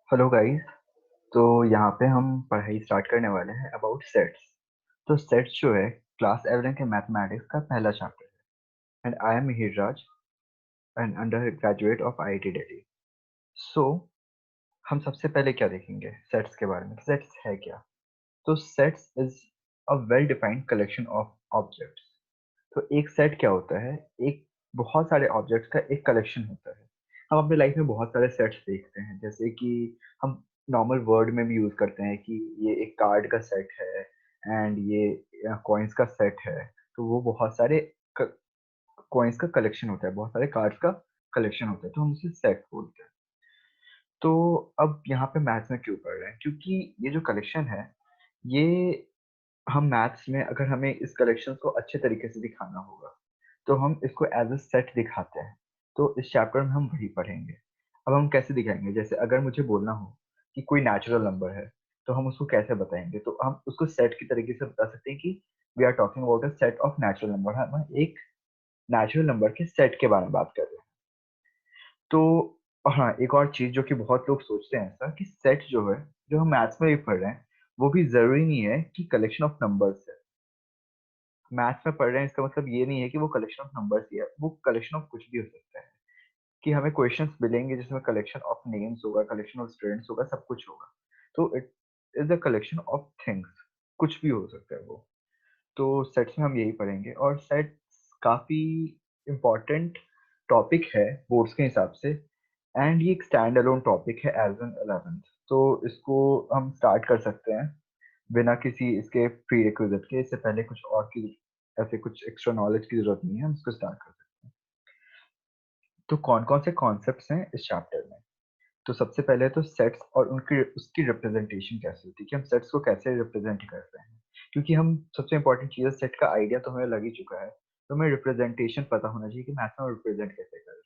Hello guys. तो यहाँ पे हम पढ़ाई स्टार्ट करने वाले हैं अबाउट सेट्स। तो सेट्स जो है क्लास 11 के मैथमेटिक्स का पहला चैप्टर है। And I am Mihir Raj, an under graduate of IIT Delhi. So हम सबसे पहले क्या देखेंगे सेट्स के बारे में, सेट्स है क्या। तो sets is a well defined collection of objects. तो एक सेट क्या होता है, एक बहुत सारे ऑब्जेक्ट्स का एक कलेक्शन होता है। हम अपने लाइफ में बहुत सारे सेट्स देखते हैं, जैसे कि हम नॉर्मल वर्ड में भी यूज करते हैं कि ये एक कार्ड का सेट है एंड ये कॉइन्स का सेट है। तो वो बहुत सारे कॉइन्स का कलेक्शन होता है, बहुत सारे कार्ड्स का कलेक्शन होता है, तो हम उसे सेट बोलते हैं। तो अब यहाँ पे मैथ्स में क्यों पढ़ रहे हैं, क्योंकि ये जो कलेक्शन है, ये हम मैथ्स में अगर हमें इस कलेक्शन को अच्छे तरीके से दिखाना होगा तो हम इसको एज अ सेट दिखाते हैं। तो इस चैप्टर में हम वही पढ़ेंगे। अब हम कैसे दिखाएंगे, जैसे अगर मुझे बोलना हो कि कोई नेचुरल नंबर है तो हम उसको कैसे बताएंगे, तो हम उसको सेट की तरीके से बता सकते हैं कि we are talking about a set of natural number. हम एक नेचुरल नंबर के सेट के बारे में बात कर रहे हैं। तो हाँ, एक और चीज जो कि बहुत लोग सोचते हैं ऐसा कि सेट जो है, जो हम मैथ्स में भी पढ़ रहे हैं, वो भी जरूरी नहीं है कि कलेक्शन ऑफ नंबर्स है। मैथ्स में पढ़ रहे हैं इसका मतलब ये नहीं है कि वो कलेक्शन ऑफ नंबर्स ही है, वो कलेक्शन ऑफ कुछ भी हो सकता है। कि हमें क्वेश्चंस मिलेंगे जिसमें कलेक्शन ऑफ नेम्स होगा, कलेक्शन ऑफ स्टूडेंट्स होगा, सब कुछ होगा। तो it is a collection of things, कुछ भी हो सकता है वो। तो सेट्स में हम यही पढ़ेंगे, और सेट्स काफी इम्पोर्टेंट टॉपिक है बोर्ड्स के हिसाब से। एंड ये एक स्टैंड अलोन टॉपिक है एज एन 11th। तो इसको हम स्टार्ट कर सकते हैं बिना किसी इसके प्री रिक्विजिट के। इससे पहले कुछ और की ऐसे कुछ एक्स्ट्रा नॉलेज की जरूरत नहीं है, हम इसको स्टार्ट कर सकते हैं। तो कौन कौन से कॉन्सेप्ट्स हैं इस चैप्टर में। तो सबसे पहले तो सेट्स और उनकी उसकी रिप्रेजेंटेशन कैसे होती है, कि हम सेट्स को कैसे रिप्रेजेंट करते हैं। क्योंकि हम सबसे इंपॉर्टेंट चीज है, सेट का आइडिया तो हमें लग ही चुका है, तो हमें रिप्रेजेंटेशन पता होना चाहिए कि मैथ में रिप्रेजेंट कैसे कर रहे हैं।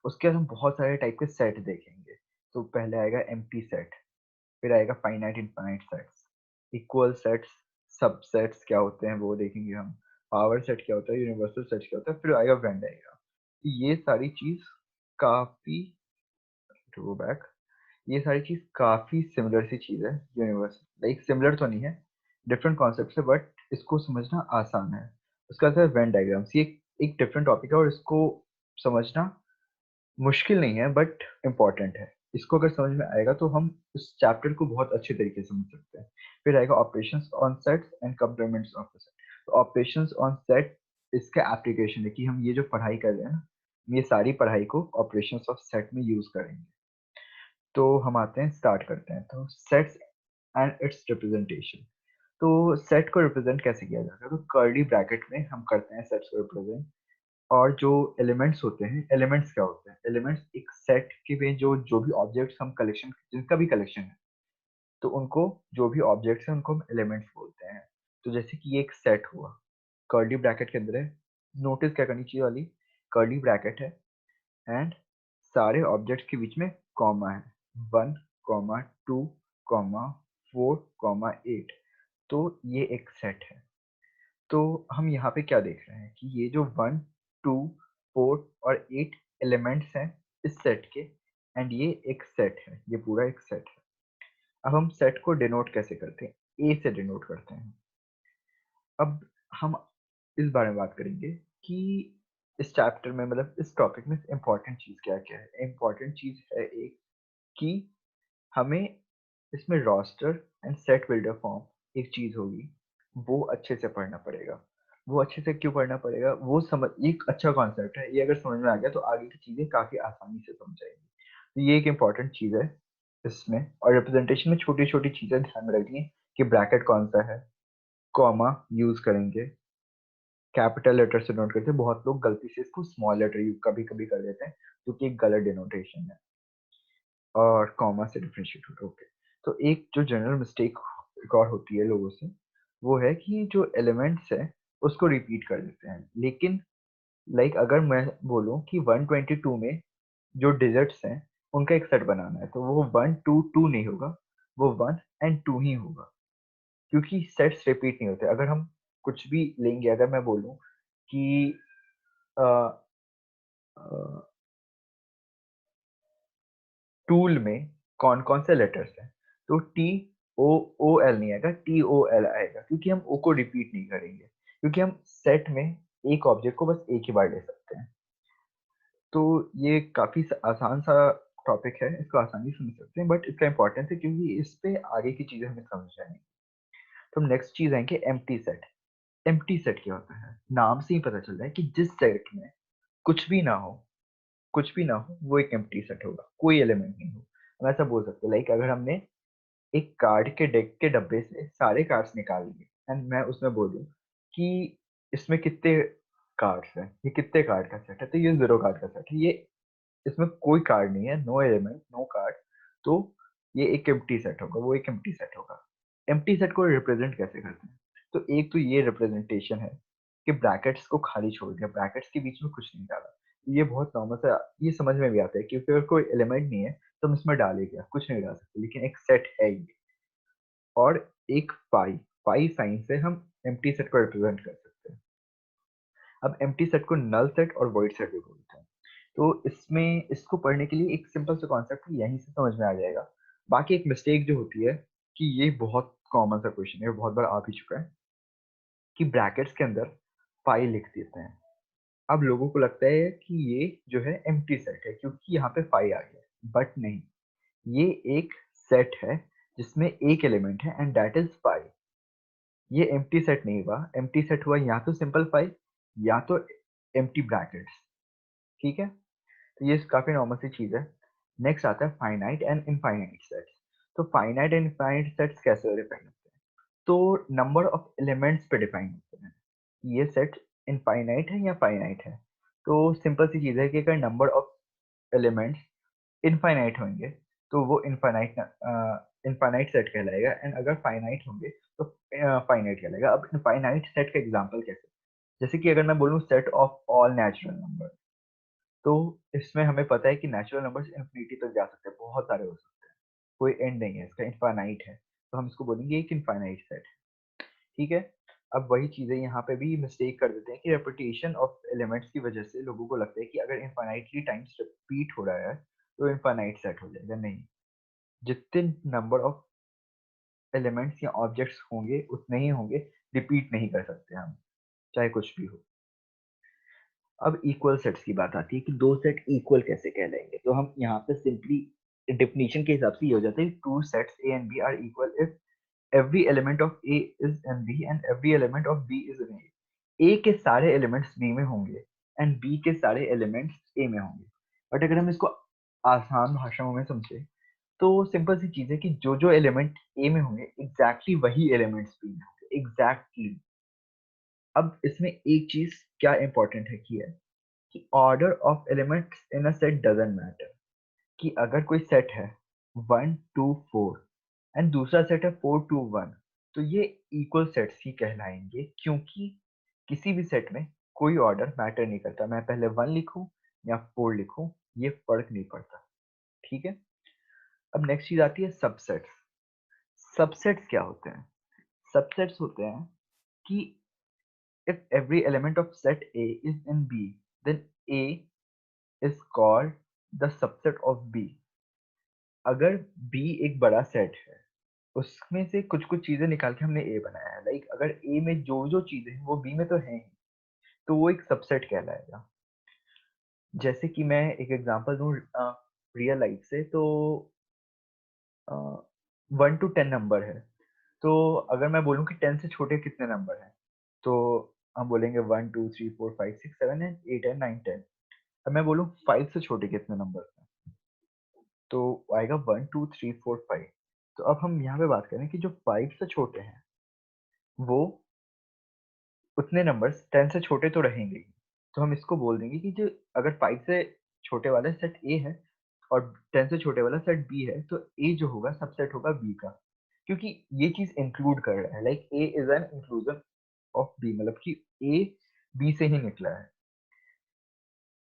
उसके बाद हम बहुत सारे टाइप के सेट देखेंगे। तो पहले आएगा एम्प्टी सेट, फिर आएगा finite infinite sets, equal sets, subsets क्या होते हैं वो देखेंगे हम, पावर सेट क्या होता है, यूनिवर्सल सेट क्या होता है, फिर आएगा वेन डायग्राम। ये सारी चीज काफी, टू गो बैक, ये सारी चीज काफी सिमिलर सी चीज है। यूनिवर्स लाइक सिमिलर तो नहीं है, डिफरेंट कॉन्सेप्ट है, बट इसको समझना आसान है। उसका अर्थ है वेन डायग्राम्स। ये एक डिफरेंट टॉपिक है और इसको समझना मुश्किल नहीं है, बट इम्पॉर्टेंट है। इसको अगर समझ में आएगा तो हम इस चैप्टर को बहुत अच्छे तरीके से समझ सकते हैं। फिर आएगा operations on sets and complements of the set. तो ऑपरेशंस ऑन सेट इसका एप्लीकेशन है कि हम ये जो पढ़ाई कर रहे हैं ना, ये सारी पढ़ाई को ऑपरेशंस ऑफ सेट में यूज करेंगे। तो हम आते हैं, स्टार्ट करते हैं। तो सेट्स एंड इट्स रिप्रेजेंटेशन। तो सेट को रिप्रेजेंट कैसे किया जाता है, तो कर्ली ब्रैकेट में हम करते हैं सेट्स को रिप्रेजेंट। और जो एलिमेंट्स होते हैं, एलिमेंट्स क्या होते हैं, एलिमेंट्स एक सेट के में जो जो भी ऑब्जेक्ट्स हम कलेक्शन, जिनका भी कलेक्शन है, तो उनको, जो भी ऑब्जेक्ट्स हैं उनको हम एलिमेंट्स बोलते हैं। तो जैसे कि ये एक सेट हुआ, कर्ली ब्रैकेट के अंदर है। नोटिस क्या करनी चाहिए वाली, कर्ली ब्रैकेट है एंड सारे ऑब्जेक्ट्स के बीच में कॉमा है, 1, 2, 4, 8। तो ये एक सेट है। तो हम यहाँ पे क्या देख रहे हैं कि ये जो 1, 2, 4 और 8 एलिमेंट्स हैं इस सेट के, एंड ये एक सेट है, ये पूरा एक सेट है। अब हम सेट को डिनोट कैसे करते हैं, ए से डिनोट करते हैं। अब हम इस बारे में बात करेंगे कि इस चैप्टर में, मतलब इस टॉपिक में इम्पोर्टेंट चीज क्या क्या है। इम्पोर्टेंट चीज है एक, कि हमें इसमें roster and set builder form एक चीज होगी, वो अच्छे से पढ़ना पड़ेगा। वो अच्छे से क्यों पढ़ना पड़ेगा, वो समझ, एक अच्छा कॉन्सेप्ट है, ये अगर समझ में आ गया तो आगे की चीजें काफी आसानी से समझ आएंगी। तो ये एक इम्पॉर्टेंट चीज है इसमें। और रिप्रेजेंटेशन में छोटी छोटी चीजें ध्यान में रखनी है कि ब्रैकेट कौन सा है, कॉमा यूज करेंगे, कैपिटल लेटर से नोट करते हैं। बहुत लोग गलती से इसको स्मॉल लेटर यूज कभी कभी कर देते हैं, जो कि एक गलत डिनोटेशन है, और कॉमा से डिफरेंशिएट होता है। ओके। तो एक जो जनरल मिस्टेक एक और होती है लोगों से, वो है कि जो एलिमेंट्स है उसको रिपीट कर देते हैं। लेकिन लाइक अगर मैं बोलूं कि 122 में जो डिजिट्स हैं उनका एक सेट बनाना है, तो वो 1 2 2 नहीं होगा, वो 1 and 2 ही होगा। क्योंकि सेट्स रिपीट नहीं होते। अगर हम कुछ भी लेंगे, अगर मैं बोलूं कि टूल में कौन कौन से लेटर्स हैं, तो टी ओ ओ एल नहीं आएगा, टी ओ एल आएगा, क्योंकि हम ओ को रिपीट नहीं करेंगे, क्योंकि हम सेट में एक ऑब्जेक्ट को बस एक ही बार ले सकते हैं। तो ये काफी आसान सा टॉपिक है, इसको आसानी से समझ सकते हैं, बट इसका इंपॉर्टेंस है क्योंकि इस पे आगे की चीजें हमें समझ आएंगी। तो हम नेक्स्ट चीज आएंगे एम्प्टी सेट। एम्प्टी सेट क्या होता है, नाम से ही पता चल रहा है कि जिस सेट में कुछ भी ना हो, कुछ भी ना हो, वो एक एम्प्टी सेट होगा, कोई एलिमेंट नहीं हो। हम ऐसा बोल सकते हैं, लाइक अगर हमने एक कार्ड के डेक के डब्बे से सारे कार्ड्स निकाल लिए एंड मैं उसमें बोलूं कि इसमें कितने कार्ड्स हैं, ये कितने कार्ड का सेट है, तो ये 0 कार्ड का सेट है, ये इसमें कोई कार्ड नहीं है, नो एलिमेंट नो कार्ड, तो ये एक एम्प्टी सेट होगा, वो एक एम्प्टी सेट होगा। एम्प्टी सेट को रिप्रेजेंट कैसे करते हैं, तो एक तो ये रिप्रेजेंटेशन है कि ब्रैकेट्स को खाली छोड़ दिया, ब्रैकेट्स के बीच में कुछ नहीं डाला। ये बहुत नॉर्मल सा, ये समझ में भी आता है क्योंकि अगर कोई एलिमेंट नहीं है तो हम इसमें डाले क्या, कुछ नहीं डाल सकते, लेकिन एक सेट है ये। और एक पाई, पाई साइन से हम एम्प्टी सेट को रिप्रेजेंट कर सकते हैं। अब एम्प्टी सेट को नल सेट और वॉइड सेट भी बोलते हैं। तो इसमें इसको पढ़ने के लिए एक सिंपल सा कॉन्सेप्ट यहीं से समझ में आ जाएगा। बाकी एक मिस्टेक जो होती है कि ये बहुत कॉमन सा क्वेश्चन है, बहुत बार आ भी चुका है, कि ब्रैकेट्स के अंदर पाई लिख देते हैं। अब लोगों को लगता है कि ये जो है एम्प्टी सेट है क्योंकि यहाँ पे पाई आ गया, बट नहीं, ये एक सेट है जिसमें एक एलिमेंट है एंड दैट इज पाई। ये एम्प्टी सेट नहीं हुआ, एम्प्टी सेट हुआ या तो सिंपल पाई या तो एम्प्टी ब्रैकेट्स। ठीक है, तो ये काफी नॉर्मल सी चीज है। नेक्स्ट आता है फाइनाइट एंड इनफाइनाइट सेट्स। तो फाइनाइट एंड इनफाइनाइट सेट्स कैसे डिफाइन होते हैं, तो नंबर ऑफ एलिमेंट्स पे डिफाइन होते हैं। ये सेट इनफाइनाइट है या फाइनाइट है, तो सिंपल सी चीज है कि अगर नंबर ऑफ एलिमेंट्स इनफाइनाइट होंगे तो वो इनफाइनाइट इनफाइनाइट सेट कहलाएगा, एंड अगर फाइनाइट होंगे तो फाइनाइट कहलाएगा। अब इनफाइनाइट सेट का एग्जांपल कैसे, जैसे कि अगर मैं बोलूँ set of all natural number, तो इसमें हमें पता है कि नेचुरल नंबर्स इन्फिनिटी तक जा सकते हैं, बहुत सारे हो सकते हैं, कोई एंड नहीं है इसका, इनफाइनाइट है, तो हम इसको बोलेंगे एक इनफाइनाइट सेट। ठीक है, अब वही चीजें यहाँ पे भी मिस्टेक कर देते हैं कि रेपिटेशन ऑफ एलिमेंट्स की वजह से लोगों को लगता है कि अगर इनफाइनाइटली टाइम्स रिपीट हो रहा है तो इनफाइनाइट सेट हो जाएगा। नहीं, जितने नंबर ऑफ एलिमेंट्स या ऑब्जेक्ट्स होंगे उतने ही होंगे, रिपीट नहीं कर सकते हम, चाहे कुछ भी हो। अब इक्वल सेट्स की बात आती है कि दो सेट इक्वल कैसे कहलाएंगे, तो हम यहाँ पे सिंपली डेफिनेशन के हिसाब से ये हो जाता है, two sets A and B are equal if every element of A is in B and every element of B is in A. A के सारे एलिमेंट्स B में होंगे एंड B के सारे एलिमेंट्स A में होंगे। बट अगर हम इसको आसान भाषाओं में समझे तो सिंपल सी चीज है कि जो जो एलिमेंट A में होंगे एग्जैक्टली वही एलिमेंट्स B में होंगे, एग्जैक्टली। अब इसमें एक चीज क्या इंपॉर्टेंट है कि order of elements in a set doesn't matter. कि अगर कोई सेट है 1 2 4 एंड दूसरा सेट है 4 2 1, तो ये इक्वल सेट्स ही कहलाएंगे, क्योंकि किसी भी सेट में कोई ऑर्डर मैटर नहीं करता, मैं पहले 1 लिखूं या 4 लिखूं, ये फर्क नहीं पड़ता। ठीक है, अब नेक्स्ट चीज आती है सबसेट्स। सबसेट्स क्या होते हैं, सबसेट्स होते हैं कि if every element of set A is in B, then A is called the subset of B। अगर B एक बड़ा सेट है, उसमें से कुछ कुछ चीजें निकाल के हमने ए बनाया है, लाइक अगर ए में जो जो चीजें हैं वो बी में तो है ही, तो वो एक सबसेट कहलाएगा। जैसे कि मैं एक एग्जांपल दूं रियल लाइफ से, तो 1 to 10 नंबर है, तो अगर मैं बोलूं कि 10 से छोटे कितने नंबर हैं, तो हम बोलेंगे 1 2 3 4 5 6 7 8 9 10। अब मैं बोलूं 5 से छोटे कितने नंबर हैं, तो आएगा 1 2 3 4 5। तो अब हम यहाँ पे बात करें कि जो 5 से छोटे हैं वो उतने नंबर्स 10 से छोटे तो रहेंगे ही। तो हम इसको बोल देंगे कि जो अगर 5 से छोटे वाला सेट ए है और 10 से छोटे वाला सेट बी है, तो ए जो होगा सबसेट होगा बी का, क्योंकि ये चीज इंक्लूड कर रहा है, like A is an inclusion of B, मतलब कि ए बी से ही निकला है।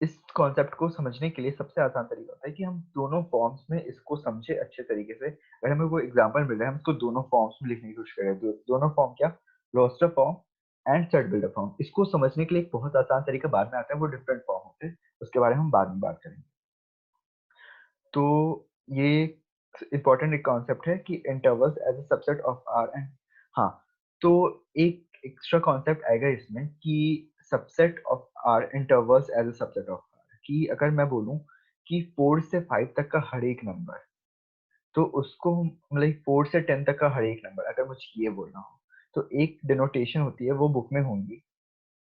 इस कॉन्सेप्ट को समझने के लिए सबसे आसान तरीका होता है कि हम दोनों फॉर्म्स में इसको समझे अच्छे तरीके से। अगर हमें कोई एग्जांपल मिल रहा है हम इसको दोनों फॉर्म्स में लिखने की कोशिश करें, दोनों फॉर्म क्या, roster form and set builder form. इसको समझने के लिए एक बहुत आसान तरीका बाद में आता है, वो डिफरेंट फॉर्म होते हैं, उसके बारे में हम बाद में बात करेंगे। तो ये इम्पोर्टेंट एक कॉन्सेप्ट है कि intervals as a subset of R and हाँ, तो एक एक्स्ट्रा कॉन्सेप्ट आएगा इसमें कि subset of R intervals as a subset of R, कि अगर मैं बोलूं कि 4 से 5 तक का हर एक नंबर, तो उसको मतलब 4 से 10 तक का हर एक नंबर अगर मुझे ये बोलना हो, तो एक डिनोटेशन होती है, वो बुक में होंगी,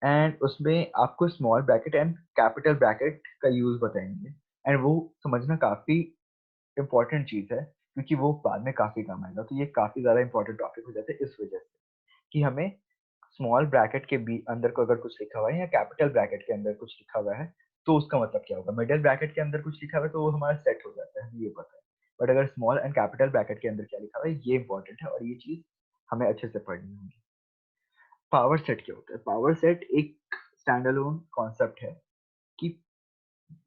एंड उसमें आपको small bracket and capital bracket का यूज बताएंगे, एंड वो समझना काफी इम्पोर्टेंट चीज है, क्योंकि वो बाद में काफी काम आएगा। तो ये काफी ज्यादा इंपॉर्टेंट टॉपिक हो जाता है इस वजह से कि हमें स्मॉल ब्रैकेट के बी अंदर को अगर कुछ लिखा हुआ है या कैपिटल ब्रैकेट के अंदर कुछ लिखा हुआ है, तो उसका मतलब क्या होगा। मिडिल ब्रैकेट के अंदर कुछ लिखा हुआ है तो वो हमारा सेट हो जाता है, हमें ये पता है। बट अगर स्मॉल एंड कैपिटल ब्रैकेट के अंदर क्या लिखा हुआ है, ये इंपॉर्टेंट है और ये चीज हमें अच्छे से पढ़नी होगी। पावर सेट क्या होता है? पावर सेट एक स्टैंड अलोन कॉन्सेप्ट है कि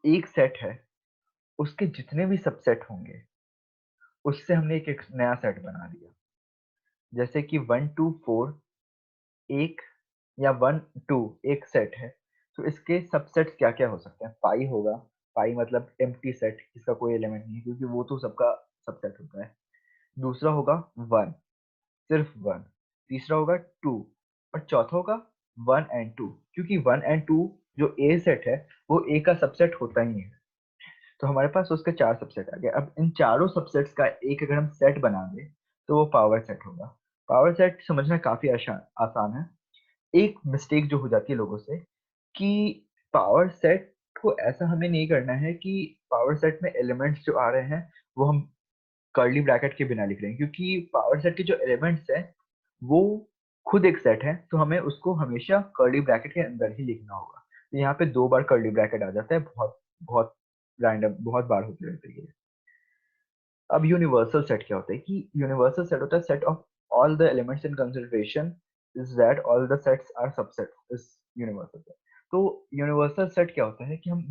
एक सेट है, उसके जितने भी सबसेट होंगे उससे हमने एक नया सेट बना दिया। जैसे कि 1 2 4 एक, या 1 2 एक सेट है, तो इसके सबसेट्स क्या क्या हो सकते हैं? पाई होगा, पाई मतलब एम्प्टी सेट, इसका कोई एलिमेंट नहीं है क्योंकि वो तो सबका सबसेट होता है। दूसरा होगा 1, सिर्फ 1। तीसरा होगा 2, और चौथा होगा 1 एंड 2, क्योंकि 1 एंड 2 जो ए सेट है वो ए का सबसेट होता ही है। तो हमारे पास उसके 4 सबसेट आ गए। अब इन चारों सबसेट्स का एक अगर हम सेट बना दें तो वो पावर सेट होगा। पावर सेट समझना काफी आसान आसान है। एक मिस्टेक जो हो जाती है लोगों से कि पावर सेट को ऐसा हमें नहीं करना है कि पावर सेट में एलिमेंट्स जो आ रहे हैं वो हम कर्ली ब्रैकेट के बिना लिख रहे हैं, क्योंकि पावर सेट के जो एलिमेंट्स हैं वो खुद एक सेट है, तो हमें उसको हमेशा कर्ली ब्रैकेट के अंदर ही लिखना होगा। तो यहाँ पे 2 बार कर्ली ब्रैकेट आ जाता है, बहुत बहुत रैंडम, बहुत बार होते रहते हैं ये। अब यूनिवर्सल सेट क्या होता है? कि यूनिवर्सल सेट होता है set of all the elements in consideration is that all the sets are subsets is universal set. तो यूनिवर्सल सेट क्या होता है कि हम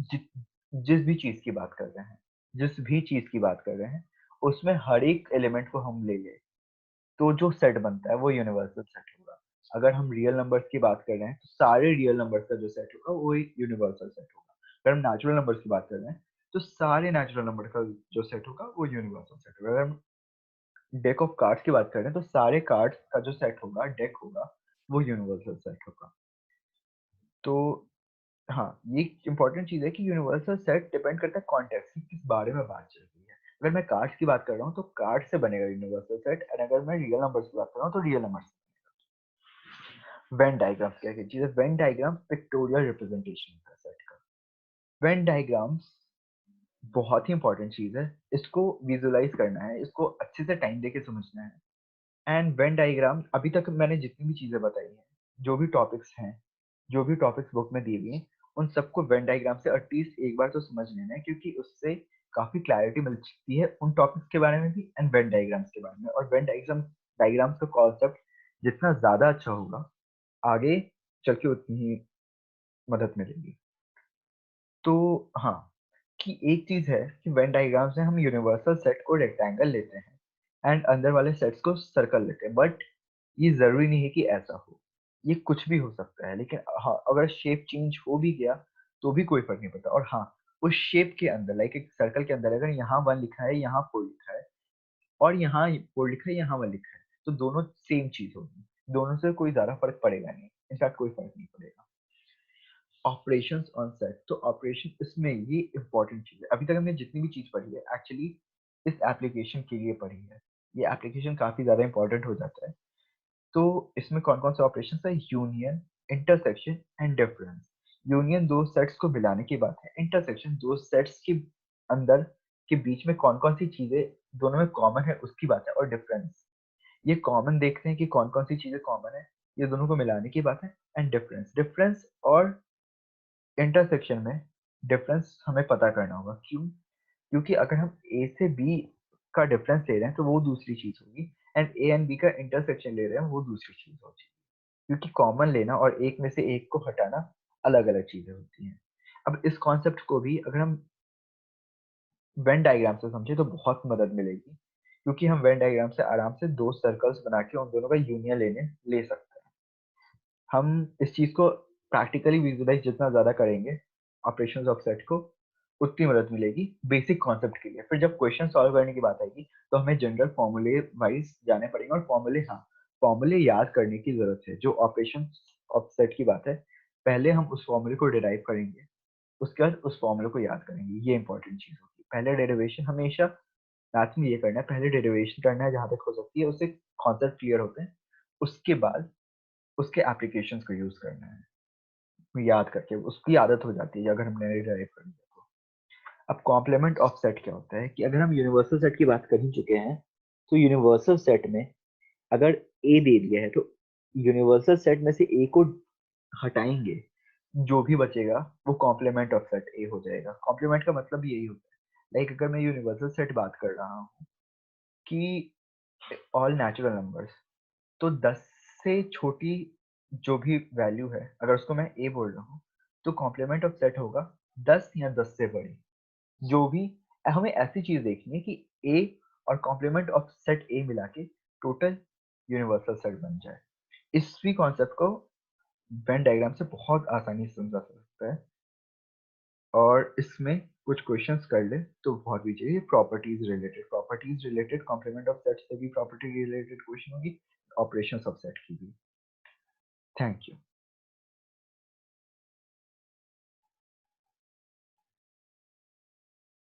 जिस भी चीज की बात कर रहे हैं, जिस भी चीज की बात कर रहे हैं, उसमें हर एक एलिमेंट को हम ले लें, तो जो सेट बनता है वो यूनिवर्सल सेट होगा। अगर हम रियल नंबर्स की बात कर रहे हैं तो सारे रियल नंबर्स का जो सेट होगा वो एक यूनिवर्सल सेट होगा। अगर हम नेचुरल नंबर्स की बात कर रहे हैं तो सारे नेचुरल नंबर का जो सेट होगा वो यूनिवर्सल सेट होगा। अगर हम डेक ऑफ कार्ड्स की बात कर रहे हैं तो सारे कार्ड्स का जो सेट होगा, डेक होगा, वो यूनिवर्सल सेट होगा। तो हाँ, ये इंपॉर्टेंट चीज है कि यूनिवर्सल सेट डिपेंड करता है कॉन्टेक्स्ट कि किस बारे में बात चल रही है। अगर मैं कार्ड्स की बात कर रहा हूँ तो कार्ड से बनेगा यूनिवर्सल सेट, और अगर मैं रियल नंबर्स की बात कर रहा हूँ तो रियल नंबर्स। वेन डायग्राम क्या चीज है? वेन डायग्राम पिक्टोरियल रिप्रेजेंटेशन होता है सेट का। वेन डायग्राम्स बहुत ही इंपॉर्टेंट चीज है, इसको विजुअलाइज करना है, इसको अच्छे से टाइम देके समझना है। एंड वेन डायग्राम, अभी तक मैंने जितनी भी चीजें बताई हैं, जो भी टॉपिक्स हैं, जो भी टॉपिक्स बुक में दिए हुए हैं, उन सबको वेन डायग्राम से एटलीस्ट एक बार तो समझ लेना है, क्योंकि उससे काफी क्लैरिटी मिल सकती है उन टॉपिक्स के बारे में भी एंड वेन डायग्राम्स के बारे में। और वेन डायग्राम्स का कॉन्सेप्ट जितना ज्यादा अच्छा होगा, आगे चल के उतनी ही मदद मिलेगी। तो हाँ, कि एक चीज है कि वेन डायग्राम से हम यूनिवर्सल सेट को रेक्टेंगल लेते हैं एंड अंदर वाले सेट्स को सर्कल लेते हैं, बट ये जरूरी नहीं है कि ऐसा हो। ये कुछ भी हो सकता है, लेकिन हाँ, अगर शेप चेंज हो भी गया तो भी कोई फर्क नहीं पड़ता। और हाँ, उस शेप के अंदर, लाइक एक सर्कल के अंदर, अगर यहाँ 1 लिखा है, यहाँ 4 लिखा है, और यहाँ 4 लिखा है, यहाँ 1 लिखा है, तो दोनों सेम चीज होगी। दोनों से कोई ज्यादा फर्क पड़ेगा नहीं, इनफैक्ट कोई फर्क नहीं पड़ेगा। ऑपरेशंस ऑन सेट, तो ऑपरेशन इसमें ये इंपॉर्टेंट चीज है। अभी तक हमने जितनी भी चीज पढ़ी है एक्चुअली इस एप्लीकेशन के लिए पढ़ी है। ये एप्लीकेशन काफी ज्यादा इंपॉर्टेंट हो जाता है। तो इसमें कौन कौन से ऑपरेशन है? Union, intersection and difference. Union दो सेट्स को मिलाने की बात है। इंटरसेक्शन दो सेट्स के अंदर के बीच में कौन कौन सी चीजें दोनों में कॉमन है उसकी बात है। और डिफरेंस, ये कॉमन देखते हैं कि कौन कौन सी चीजें कॉमन है, ये दोनों को मिलाने की बात है। एंड डिफरेंस, डिफरेंस और इंटरसेक्शन में डिफरेंस हमें पता करना होगा। क्यों? क्योंकि अगर हम ए से बी का डिफरेंस ले रहे हैं तो वो दूसरी चीज होगी, एंड ए एंड बी का इंटरसेक्शन ले रहे हैं वो दूसरी चीज होगी। क्योंकि कॉमन लेना और एक में से एक को हटाना अलग अलग चीजें होती हैं। अब इस कॉन्सेप्ट को भी अगर हम वेन डायग्राम से समझे तो बहुत मदद मिलेगी, क्योंकि हम वेन डायग्राम से आराम से दो सर्कल्स बना के उन दोनों का यूनियन ले सकते हैं। हम इस चीज को प्रैक्टिकली विजुअलाइज जितना ज्यादा करेंगे ऑपरेशंस ऑफ सेट को, उतनी मदद मिलेगी बेसिक कॉन्सेप्ट के लिए। फिर जब क्वेश्चन सॉल्व करने की बात आएगी तो हमें जनरल फॉर्मूले वाइज जाने पड़ेंगे, और फॉर्मूले, हाँ, फॉर्मूले याद करने की जरूरत है। जो ऑपरेशन ऑफ सेट की बात है, पहले हम उस फॉर्मूले को डिराइव करेंगे, उसके बाद उस फॉर्मूले को याद करेंगे। ये इंपॉर्टेंट चीज होगी। पहले डेरिवेशन, हमेशा मैथ में ये करना है, पहले डेरिवेशन करना है जहां तक हो सकती है, उससे कॉन्सेप्ट क्लियर होते हैं, उसके बाद उसके एप्लीकेशन को यूज करना है याद करके। उसकी आदत हो जाती है अगर हमने डिराइव कर लिया तो। अब कॉम्प्लीमेंट ऑफ सेट क्या होता है कि अगर हम यूनिवर्सल सेट की बात कर ही चुके हैं, तो यूनिवर्सल सेट में अगर ए दे दिया है तो यूनिवर्सल सेट में से ए को हटाएंगे, जो भी बचेगा वो कॉम्प्लीमेंट ऑफ सेट ए हो जाएगा। कॉम्प्लीमेंट का मतलब यही होता है, लाइक अगर मैं यूनिवर्सल सेट बात कर रहा हूँ कि ऑल नेचुरल नंबर्स, तो 10 से छोटी जो भी वैल्यू है, अगर उसको मैं ए बोल रहा हूँ, तो कॉम्प्लीमेंट ऑफ सेट होगा 10 या 10 से बड़ी। जो भी, हमें ऐसी चीज देखनी है कि ए और कॉम्प्लीमेंट ऑफ सेट ए मिला के टोटल यूनिवर्सल सेट बन जाए। इसी कॉन्सेप्ट को वेन डायग्राम से बहुत आसानी से समझा सकता है, और इसमें कुछ क्वेश्चंस कर ले तो बहुत भी चाहिए। Properties related complement of set से भी प्रॉपर्टी रिलेटेड क्वेश्चन होगी, ऑपरेशंस ऑफ सेट की भी। Thank you.